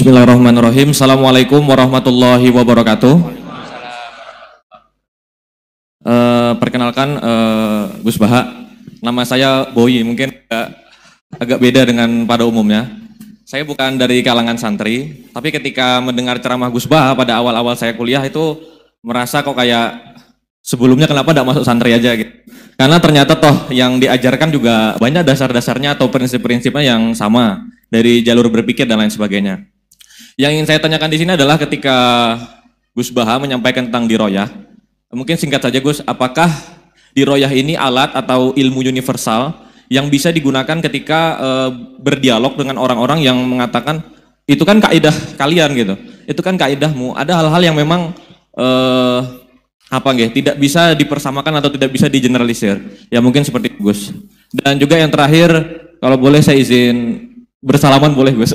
Bismillahirrahmanirrahim. Assalamualaikum warahmatullahi wabarakatuh. Perkenalkan Gus Baha. Nama saya Boy, mungkin agak beda dengan pada umumnya. Saya bukan dari kalangan santri, tapi ketika mendengar ceramah Gus Baha pada awal-awal saya kuliah itu merasa kok kayak sebelumnya kenapa tidak masuk santri aja gitu. Karena ternyata toh yang diajarkan juga banyak dasar-dasarnya atau prinsip-prinsipnya yang sama dari jalur berpikir dan lain sebagainya. Yang ingin saya tanyakan di sini adalah ketika Gus Baha menyampaikan tentang diroyah, mungkin singkat saja Gus, apakah diroyah ini alat atau ilmu universal yang bisa digunakan ketika berdialog dengan orang-orang yang mengatakan itu kan kaidah kalian gitu, itu kan kaidahmu, ada hal-hal yang memang tidak bisa dipersamakan atau tidak bisa digeneralisir, ya mungkin seperti itu Gus. Dan juga yang terakhir, kalau boleh saya izin bersalaman boleh Gus.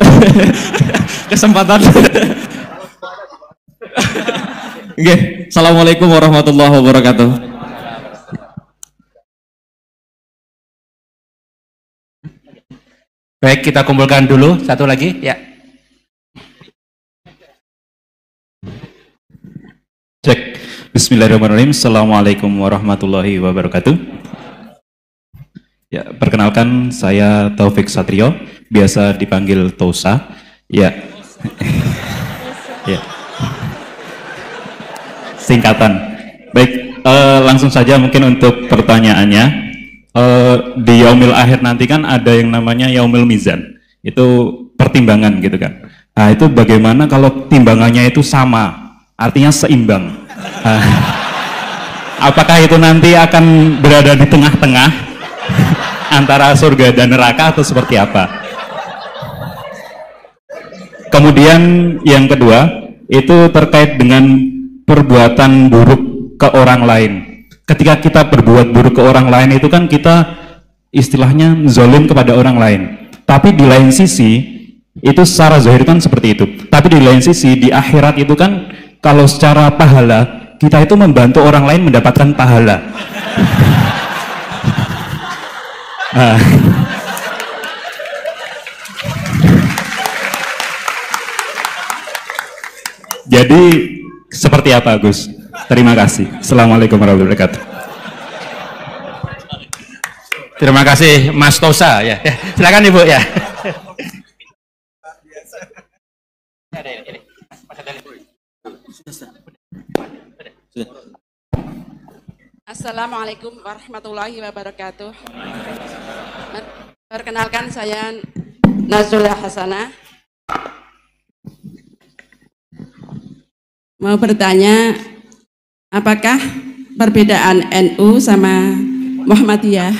Kesempatan. Oke, Assalamualaikum warahmatullahi wabarakatuh. Baik, kita kumpulkan dulu satu lagi, ya. Cek. Bismillahirrahmanirrahim. Assalamualaikum warahmatullahi wabarakatuh. Ya, perkenalkan saya Taufik Satrio, biasa dipanggil Tosa. Ya. Ya. Singkatan. Baik, langsung saja mungkin untuk pertanyaannya. Di Yaumil Akhir nanti kan ada yang namanya Yaumil Mizan. Itu pertimbangan gitu kan. Nah, itu bagaimana kalau timbangannya itu sama, artinya seimbang. Apakah itu nanti akan berada di tengah-tengah antara surga dan neraka atau seperti apa? Kemudian yang kedua itu terkait dengan perbuatan buruk ke orang lain. Ketika kita berbuat buruk ke orang lain itu kan kita istilahnya zalim kepada orang lain. Tapi di lain sisi itu secara zahir kan seperti itu. Tapi di lain sisi di akhirat itu kan kalau secara pahala kita itu membantu orang lain mendapatkan pahala. Jadi seperti apa Gus? Terima kasih. Assalamualaikum warahmatullahi wabarakatuh. Terima kasih Mas Tosa ya. Silakan Ibu ya. Assalamualaikum warahmatullahi wabarakatuh. Perkenalkan saya Nazrullah Hasanah. Mau bertanya, apakah perbedaan NU sama Muhammadiyah?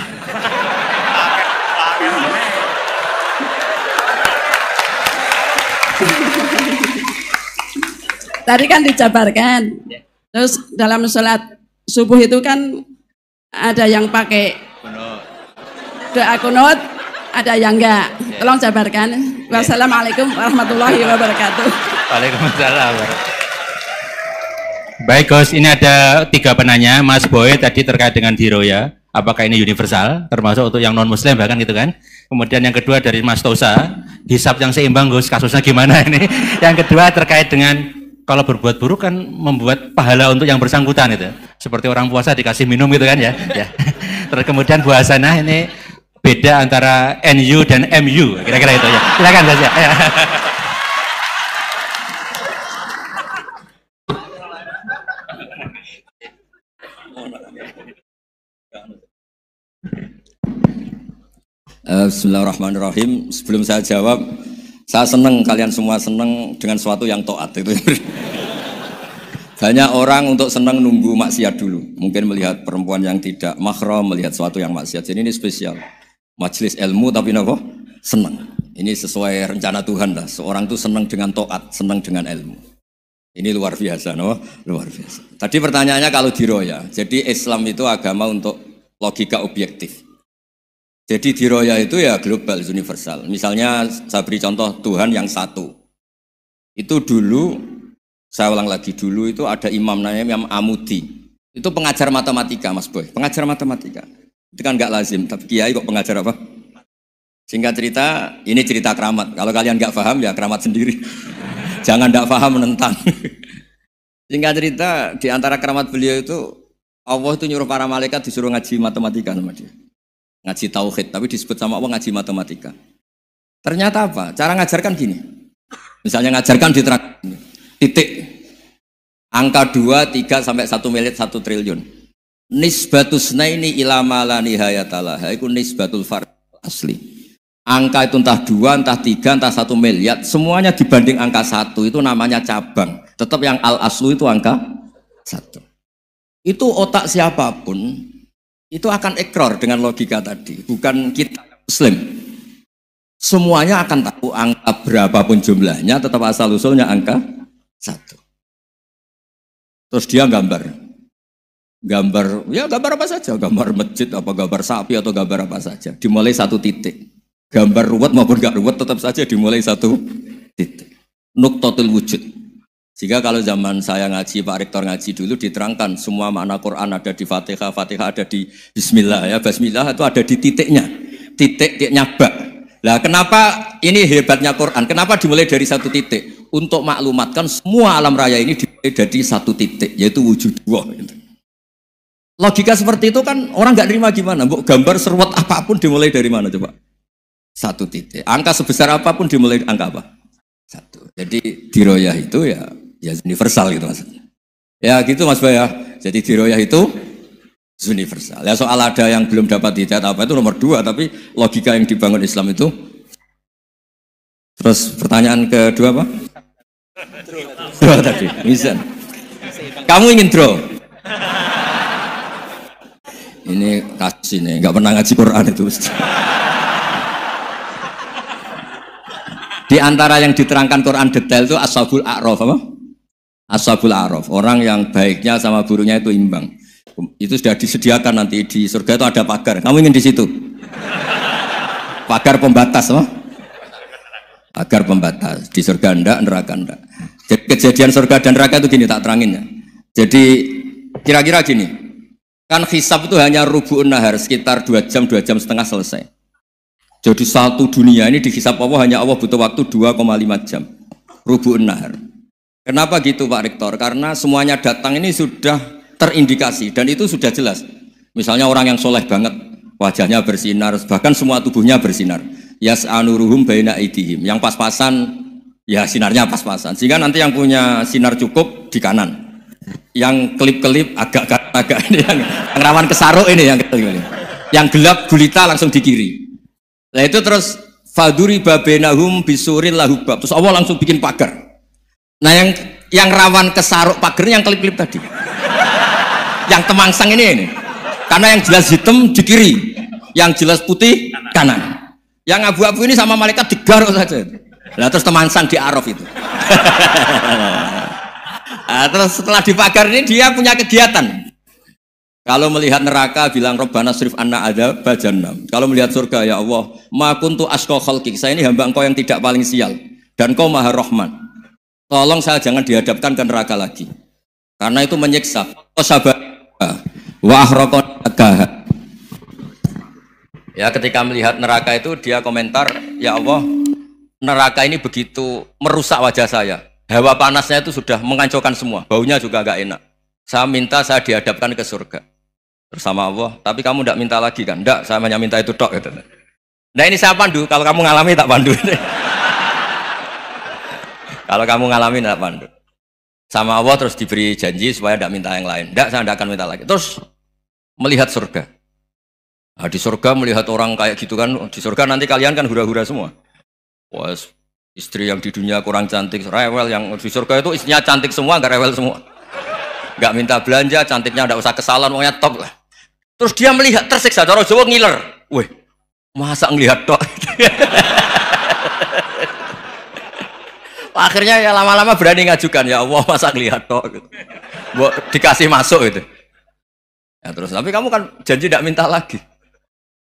Tadi kan dijabarkan. Terus dalam sholat subuh itu kan ada yang pakai doa kunut, ada yang enggak. Tolong jabarkan. Wassalamualaikum warahmatullahi wabarakatuh. Waalaikumsalam. Baik Gus, ini ada 3 penanya. Mas Boy tadi terkait dengan diroya, apakah ini universal, termasuk untuk yang non muslim bahkan gitu kan. Kemudian yang kedua dari Mas Tosa, hisab yang seimbang Gus, kasusnya gimana ini. Yang kedua terkait dengan kalau berbuat buruk kan membuat pahala untuk yang bersangkutan itu. Seperti orang puasa dikasih minum gitu kan ya. Ya. Terus kemudian Bu Hasanah ini beda antara NU dan MU, kira-kira itu ya. Silakan saja. Ya. Bismillahirrahmanirrahim. Sebelum saya jawab, saya senang kalian semua senang dengan sesuatu yang taat itu. Banyak orang untuk senang nunggu maksiat dulu. Mungkin melihat perempuan yang tidak mahram, melihat sesuatu yang maksiat. Jadi ini spesial. Majelis ilmu tapi apa? Senang. Ini sesuai rencana Tuhan lah. Seorang tuh senang dengan taat, senang dengan ilmu. Ini luar biasa, no? Luar biasa. Tadi pertanyaannya kalau diroya. Jadi Islam itu agama untuk logika objektif. Jadi diroya itu ya global, universal. Misalnya saya beri contoh Tuhan yang satu. Itu dulu, saya ulang lagi dulu itu ada imam namanya Imam Amudi. Itu pengajar matematika Mas Boy, pengajar matematika. Itu kan nggak lazim, tapi kiai kok pengajar apa? Singkat cerita, ini cerita keramat. Kalau kalian nggak paham ya keramat sendiri. Jangan tidak paham menentang. Singkat cerita, di antara keramat beliau itu Allah itu nyuruh para malaikat disuruh ngaji matematika sama dia. Ngaji tauhid, tapi disebut sama Allah ngaji matematika. Ternyata apa? Cara ngajarkan gini. Misalnya ngajarkan di titik angka 2, 3 sampai 1 miliar 1 triliun. Nisbatus naini ila ma la nihayatalah. Itu nisbatul fard asli. Angka itu entah 2, entah 3, entah 1 miliar, semuanya dibanding angka 1 itu namanya cabang. Tetap yang al aslu itu angka 1. Itu otak siapapun itu akan ekor dengan logika tadi. Bukan kita Muslim. Semuanya akan tahu angka berapapun jumlahnya, tetap asal usulnya angka 1. Terus dia gambar apa saja, gambar masjid, apa gambar sapi atau gambar apa saja, dimulai 1 titik. Gambar ruwet maupun gak ruwet tetap saja dimulai 1 titik. Nuktotul wujud. Jika kalau zaman saya ngaji, Pak Rektor ngaji dulu diterangkan semua makna Quran ada di Fatihah, Fatihah ada di Bismillah ya, Bismillah itu ada di titiknya, titiknya bak. Lah kenapa ini hebatnya Quran? Kenapa dimulai dari 1 titik? Untuk maklumatkan semua alam raya ini dimulai dari 1 titik, yaitu wujud Allah. Logika seperti itu kan orang nggak terima gimana? Bu, gambar seruat apapun dimulai dari mana coba? 1 titik. Angka sebesar apapun dimulai angka apa? 1. Jadi diroyah itu ya universal gitu maksudnya. Ya gitu Mas Bay ya. Jadi diroyah itu universal. Ya soal ada yang belum dapat hidayat apa itu nomor 2, tapi logika yang dibangun Islam itu. Terus pertanyaan kedua apa? Draw tadi, Mizan. Kamu ingin draw? Ini kasus ini, nggak pernah ngaji Quran itu. Di antara yang diterangkan Quran detail itu Ashabul A'raf apa? Ashabul A'raf, orang yang baiknya sama buruknya itu imbang. Itu sudah disediakan nanti di surga itu ada pagar. Kamu ingin di situ? Pagar pembatas apa? Pagar pembatas. Di surga enggak, neraka enggak. Jadi kejadian surga dan neraka itu gini, tak terangin ya. Jadi kira-kira gini. Kan hisab itu hanya rubu'un nahar, sekitar 2 jam, 2 jam setengah selesai. Jadi satu dunia ini dihisab Allah, hanya Allah butuh waktu 2,5 jam. Rubu'un nahar. Kenapa gitu Pak Rektor? Karena semuanya datang ini sudah terindikasi dan itu sudah jelas. Misalnya orang yang soleh banget, wajahnya bersinar, bahkan semua tubuhnya bersinar. Yas'anuruhum baina aidihim. Yang pas-pasan, ya sinarnya pas-pasan. Sehingga nanti yang punya sinar cukup di kanan. Yang kelip-kelip agak ini yang rawan kesaruk ini yang gelap gulita langsung di kiri. Nah itu terus faduri babenahum bisuril lahubab. Terus Allah langsung bikin pagar. Nah yang rawan kesaruk pagarnya yang kelip-kelip tadi. Yang temangsang ini. Karena yang jelas hitam di kiri, yang jelas putih kanan. Yang abu-abu ini sama malaikat digaruk saja. Nah terus temangsang di Araf itu. Nah, terus setelah dipagar ini dia punya kegiatan. Kalau melihat neraka bilang Rabbana srif anna adzaba jahannam. Kalau melihat surga ya Allah, ma kuntu asqa khalqik. Saya ini hamba Engkau yang tidak paling sial dan Kau Maha Rahman. Tolong saya jangan dihadapkan ke neraka lagi. Karena itu menyiksa. Wa ahraqaka. Ya ketika melihat neraka itu dia komentar, ya Allah, neraka ini begitu merusak wajah saya. Hawa panasnya itu sudah menghancurkan semua, baunya juga agak enak. Saya minta saya dihadapkan ke surga bersama Allah, tapi kamu tidak minta lagi kan? Tidak, saya hanya minta itu tok. Gitu. Nah ini saya pandu, kalau kamu ngalami tak pandu. Kalau kamu ngalami tak pandu. Sama Allah terus diberi janji supaya tidak minta yang lain. Tidak, saya tidak akan minta lagi. Terus melihat surga. Nah, di surga melihat orang kayak gitu kan, di surga nanti kalian kan hura-hura semua. Wah, istri yang di dunia kurang cantik, rewel, yang di surga itu istrinya cantik semua, nggak rewel semua. Nggak minta belanja, cantiknya nggak usah kesalahan, pokoknya top lah. Terus dia melihat tersiksa, cara Jawa ngiler. Wih, masa ngelihat tok? Akhirnya ya lama-lama berani ngajukan, ya Allah masa ngelihat tok? Gitu. Dikasih masuk gitu. Ya terus, tapi kamu kan janji tidak minta lagi.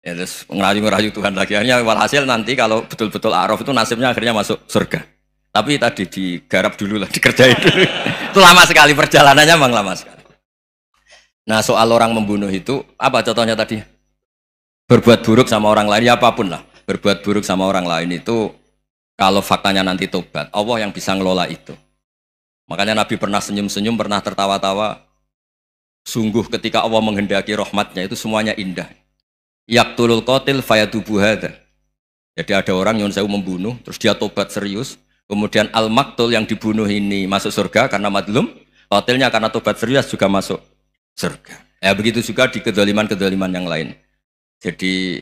Ya terus ngerayu-ngerayu Tuhan lagi. Akhirnya walhasil nanti kalau betul-betul A'raf itu nasibnya akhirnya masuk surga. Tapi tadi digarap dulu lah, dikerjain dulu. Itu lama sekali perjalanannya, memang lama sekali. Nah soal orang membunuh itu, apa contohnya tadi? Berbuat buruk sama orang lain, ya apapun lah. Berbuat buruk sama orang lain itu, kalau faktanya nanti tobat, Allah yang bisa ngelola itu. Makanya Nabi pernah senyum-senyum, pernah tertawa-tawa. Sungguh ketika Allah menghendaki rahmatnya itu semuanya indah. Yaqtulul qatil fayatubu hadza. Jadi ada orang yang saya membunuh, terus dia tobat serius. Kemudian al-maktul yang dibunuh ini masuk surga karena madlum. Qatilnya karena tobat serius juga masuk surga. Ya begitu juga di kedoliman-kedoliman yang lain. Jadi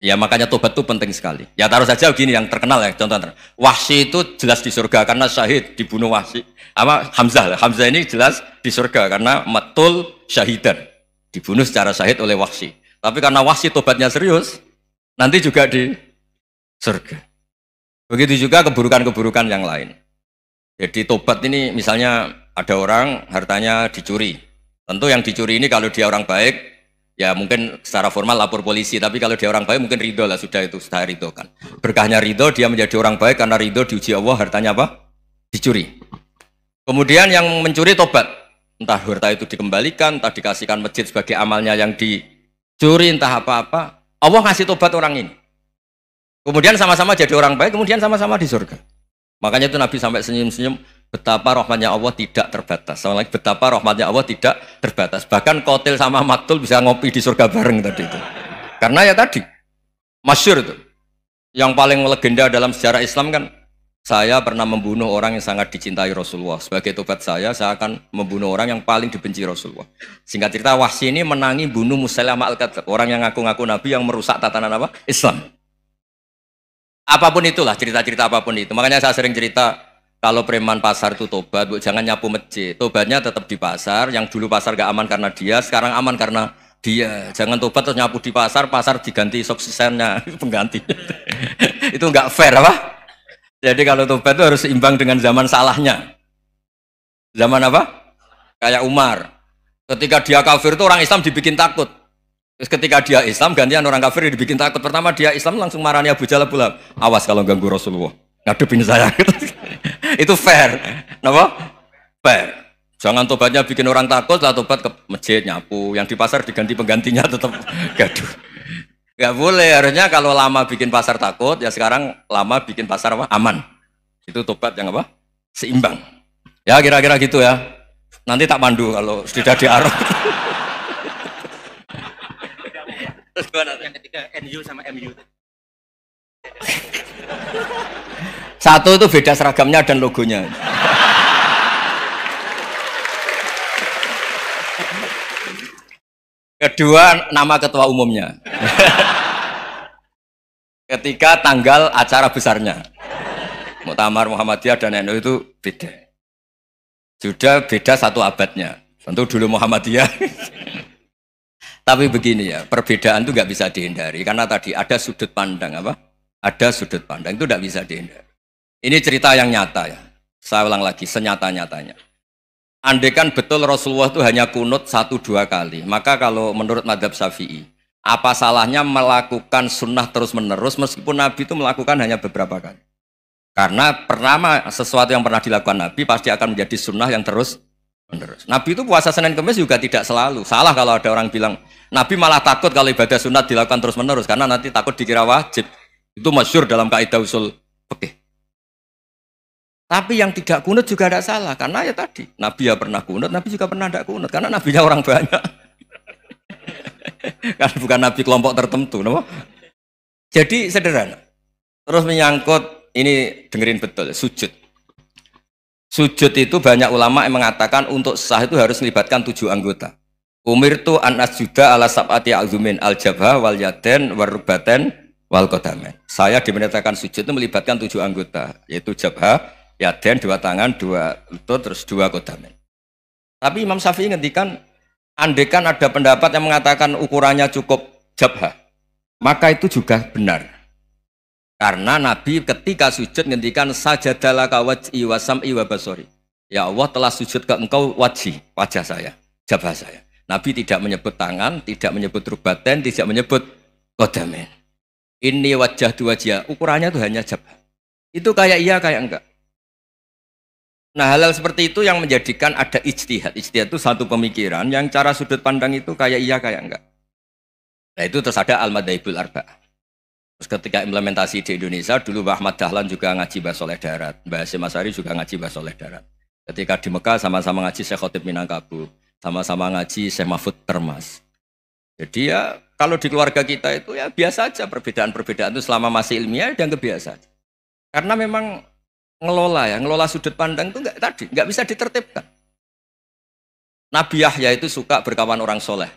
ya makanya tobat itu penting sekali. Ya taruh saja begini yang terkenal ya, contoh Wahsy itu jelas di surga karena syahid dibunuh Wahsy. Apa Hamzah? Hamzah ini jelas di surga karena matul syahidan, dibunuh secara syahid oleh Wahsy. Tapi karena Wahsy tobatnya serius, nanti juga di surga. Begitu juga keburukan-keburukan yang lain. Jadi tobat ini misalnya ada orang hartanya dicuri. Tentu yang dicuri ini kalau dia orang baik, ya mungkin secara formal lapor polisi. Tapi kalau dia orang baik mungkin ridho lah, sudah itu sudah ridho kan. Berkahnya ridho, dia menjadi orang baik karena ridho diuji Allah, hartanya apa? Dicuri. Kemudian yang mencuri tobat. Entah harta itu dikembalikan, entah dikasihkan masjid sebagai amalnya yang dicuri, entah apa-apa. Allah ngasih tobat orang ini. Kemudian sama-sama jadi orang baik, kemudian sama-sama di surga. Makanya itu Nabi sampai senyum-senyum, betapa rahmatnya Allah tidak terbatas. Sama lagi, betapa rahmatnya Allah tidak terbatas. Bahkan Qatil sama Maktul bisa ngopi di surga bareng tadi itu. Karena ya tadi, masyhur itu. Yang paling legenda dalam sejarah Islam kan, saya pernah membunuh orang yang sangat dicintai Rasulullah. Sebagai tobat saya akan membunuh orang yang paling dibenci Rasulullah. Singkat cerita, Wahsy ini menangi bunuh Musailamah al-Kadzdzab, orang yang ngaku-ngaku Nabi yang merusak tatanan apa? Islam. Apapun itulah, cerita-cerita apapun itu. Makanya saya sering cerita, kalau preman pasar itu tobat, jangan nyapu masjid. Tobatnya tetap di pasar, yang dulu pasar gak aman karena dia, sekarang aman karena dia. Jangan tobat terus nyapu di pasar, pasar diganti suksesennya, pengganti. Itu nggak fair apa? Jadi kalau tobat itu harus seimbang dengan zaman salahnya. Zaman apa? Kayak Umar. Ketika dia kafir itu orang Islam dibikin takut. Terus ketika dia Islam, gantian orang kafir dibikin takut. Pertama dia Islam langsung marahnya Abu Jahal, awas kalau ganggu Rasulullah, ngadepin saya. Itu fair. Kenapa? Fair. Jangan tobatnya bikin orang takut, lah tobat ke masjid nyapu, yang di pasar diganti penggantinya tetap gaduh. Gak boleh, harusnya kalau lama bikin pasar takut, ya sekarang lama bikin pasar apa? Aman. Itu tobat yang apa? Seimbang. Ya kira-kira gitu ya. Nanti tak pandu kalau sudah diarah. Terus gimana? Yang ketiga NU sama MU. Satu itu beda seragamnya dan logonya. Kedua, nama ketua umumnya. Ketiga, tanggal acara besarnya. Muktamar Muhammadiyah dan NU itu beda. Sudah beda satu abadnya. Tentu dulu Muhammadiyah. Tapi begini ya, perbedaan itu nggak bisa dihindari. Karena tadi ada sudut pandang apa? Ada sudut pandang, itu nggak bisa dihindari. Ini cerita yang nyata ya. Saya ulang lagi, senyata-nyatanya. Andai kan betul Rasulullah itu hanya kunut 1-2 kali, maka kalau menurut madhab Syafi'i, apa salahnya melakukan sunnah terus-menerus meskipun Nabi itu melakukan hanya beberapa kali? Karena pertama, sesuatu yang pernah dilakukan Nabi pasti akan menjadi sunnah yang terus-menerus. Nabi itu puasa Senin Kemis juga tidak selalu. Salah kalau ada orang bilang, Nabi malah takut kalau ibadah sunat dilakukan terus-menerus, karena nanti takut dikira wajib. Itu masyhur dalam kaidah usul fikih. Tapi yang tidak kunut juga tidak salah, karena ya tadi Nabi ya pernah kunut, Nabi juga pernah tidak kunut, karena Nabinya orang banyak. Karena bukan Nabi kelompok tertentu, no? Jadi sederhana. Terus menyangkut ini, dengerin betul, sujud. Sujud itu banyak ulama yang mengatakan untuk sah itu harus melibatkan 7 anggota. Umirtu an asjuda ala sab'ati azumin al jabha wal yaden wal rubaten wal qadamen. Saya diperintahkan sujud itu melibatkan 7 anggota, yaitu jabha, yaden 2 tangan, 2 lutut, terus 2 qadamen. Tapi Imam Syafi'i ngendikan, andekan ada pendapat yang mengatakan ukurannya cukup jabha, maka itu juga benar. Karena Nabi ketika sujud ngendikan sajadalaka wajhi wa sam'i wa basori. Ya Allah telah sujud ke engkau wajah saya, jabha saya. Nabi tidak menyebut tangan, tidak menyebut rubaten, tidak menyebut qadamen. Ini wajah dua wajah, ukurannya itu hanya jabha. Itu kayak iya kayak enggak. Nah hal-hal seperti itu yang menjadikan ada ijtihad. Ijtihad itu satu pemikiran yang cara sudut pandang itu kayak iya kayak enggak. Nah itu terus ada al-madhaibul arba'ah. Terus ketika implementasi di Indonesia, dulu Mbah Ahmad Dahlan juga ngaji Mbah Soleh Darat, Mbah Hasyim Asy'ari juga ngaji Mbah Soleh Darat. Ketika di Mekah sama-sama ngaji Syekh Khotib Minangkabau, sama-sama ngaji Syekh Mahfud Termas. Jadi ya kalau di keluarga kita itu ya biasa aja, perbedaan-perbedaan itu selama masih ilmiah dianggap biasa aja. Karena memang ngelola sudut pandang itu nggak bisa ditertibkan. Nabi Yahya itu suka berkawan orang soleh.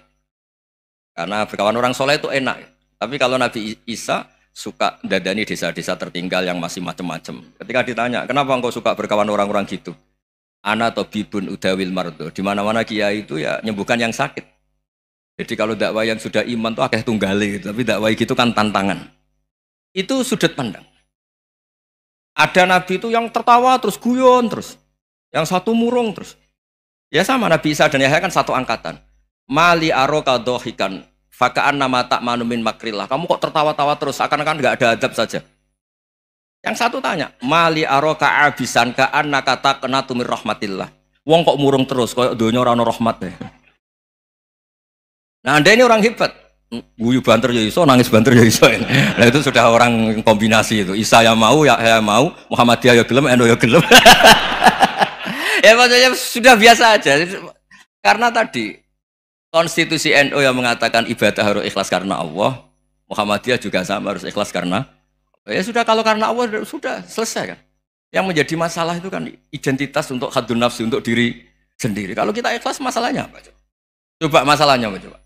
Karena berkawan orang soleh itu enak. Tapi kalau Nabi Isa suka dadani desa-desa tertinggal yang masih macam-macam. Ketika ditanya, kenapa engkau suka berkawan orang-orang gitu? Ana tabibun udawil mardo. Di mana-mana kiai itu ya nyembuhkan yang sakit. Jadi kalau dakwah yang sudah iman tuh akeh tunggali gitu. Tapi dakwah gitu kan tantangan. Itu sudut pandang. Ada Nabi itu yang tertawa terus guyon terus. Yang satu murung terus. Ya sama Nabi Isa dan Yahya kan satu angkatan. Mali aroka dohikan. Fakaan nama tak manumin makrillah. Kamu kok tertawa-tawa terus, akan-akan nggak ada adab saja. Yang satu tanya, mali aroka abisan kaan nakata kena tumir rahmatillah. Wong kok murung terus, kok dunia orang rahmat deh. Nah anda ini orang hebat. Guyu banter ya iso, nangis banter ya iso. Nah itu sudah orang kombinasi itu. Isa ya mau, ya mau, Muhammadiyah ya gelem, Endo ya gelem. Ya maksudnya sudah biasa aja. Karena tadi konstitusi NU yang mengatakan ibadah harus ikhlas karena Allah, Muhammadiyah juga sama harus ikhlas karena ya sudah, kalau karena Allah sudah selesai kan. Yang menjadi masalah itu kan identitas untuk hadun nafsi, untuk diri sendiri. Kalau kita ikhlas masalahnya apa? Coba masalahnya apa coba?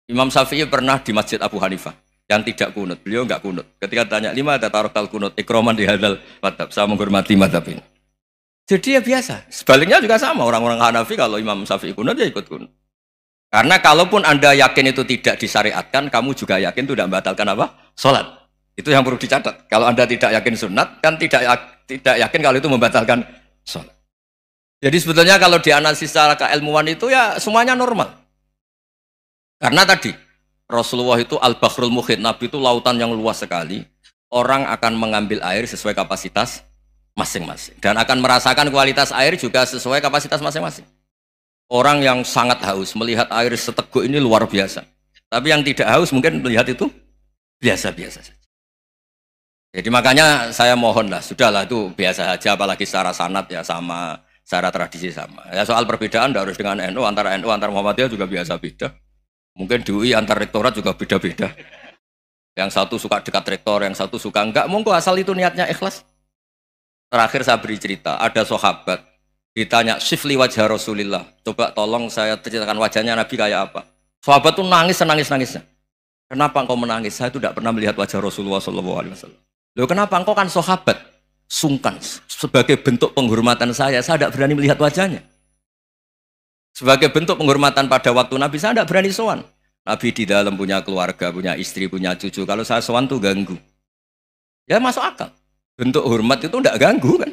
Imam Syafi'i pernah di Masjid Abu Hanifah yang tidak kunut, beliau enggak kunut. Ketika tanya lima ada tarokal kunut, ikroman di hadal madhab, saya menghormati madhab ini. Jadi ya biasa. Sebaliknya juga sama, orang-orang Hanafi kalau Imam Syafi'i kunut ya ikut kunut. Karena kalaupun Anda yakin itu tidak disyariatkan, kamu juga yakin itu tidak membatalkan apa? Sholat. Itu yang perlu dicatat. Kalau Anda tidak yakin sunat, kan tidak yakin kalau itu membatalkan sholat. Jadi sebetulnya kalau dianalisis secara keilmuan itu ya semuanya normal. Karena tadi, Rasulullah itu al-bahrul muhit, Nabi itu lautan yang luas sekali. Orang akan mengambil air sesuai kapasitas masing-masing. Dan akan merasakan kualitas air juga sesuai kapasitas masing-masing. Orang yang sangat haus melihat air seteguk ini luar biasa. Tapi yang tidak haus mungkin melihat itu biasa-biasa saja. Jadi makanya saya mohonlah, sudahlah itu biasa saja, apalagi secara sanad ya sama, secara tradisi sama. Ya soal perbedaan harus dengan NU, antara Muhammadiyah juga biasa beda. Mungkin di UI antar rektorat juga beda-beda. Yang satu suka dekat rektor, yang satu suka enggak. Monggo asal itu niatnya ikhlas. Terakhir saya beri cerita, ada sahabat ditanya sifli wajah Rasulillah, coba tolong saya ceritakan wajahnya Nabi kayak apa. Sahabat tuh nangis senangis-nangisnya. Kenapa engkau menangis? Saya itu tidak pernah melihat wajah Rasulullah SAW. Loh kenapa? Engkau kan sahabat, sungkan. Sebagai bentuk penghormatan saya tidak berani melihat wajahnya. Sebagai bentuk penghormatan pada waktu Nabi, saya tidak berani sowan. Nabi di dalam punya keluarga, punya istri, punya cucu. Kalau saya sowan tuh ganggu. Ya masuk akal. Bentuk hormat itu tidak ganggu kan.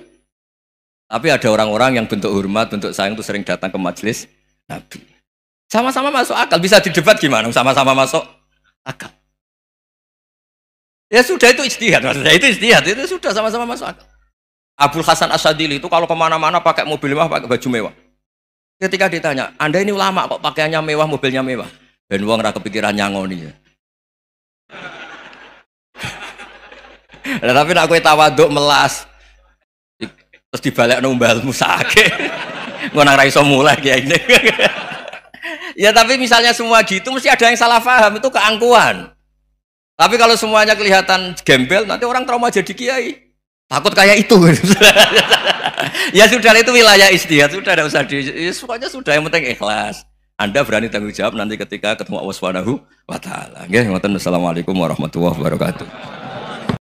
Tapi ada orang-orang yang bentuk hormat, bentuk sayang itu sering datang ke majelis Nabi. Sama-sama masuk akal. Bisa didebat gimana? Sama-sama masuk akal. Ya sudah, itu ijtihad. Maksudnya itu ijtihad. Itu sudah sama-sama masuk akal. Abul Hasan Asyadili itu kalau kemana-mana pakai mobil mewah, pakai baju mewah. Ketika ditanya, Anda ini ulama kok pakaiannya mewah, mobilnya mewah. Dan uang ra kepikiran nyangoni ya. Tapi nak kowe tawaduk melas. Terus dibalik numbalmu sakit. Ngono ra iso mulai kayak ini. Ya tapi misalnya semua gitu mesti ada yang salah paham, itu keangkuhan. Tapi kalau semuanya kelihatan gembel, nanti orang trauma jadi kiai. Takut kayak itu. Ya sudah, itu wilayah ijtihad, sudah tidak usah semuanya sudah, yang penting ikhlas. Anda berani tanggung jawab nanti ketika ketemu Allah Subhanahu wa taala. Nggih, ngoten. Assalamualaikum warahmatullahi wabarakatuh.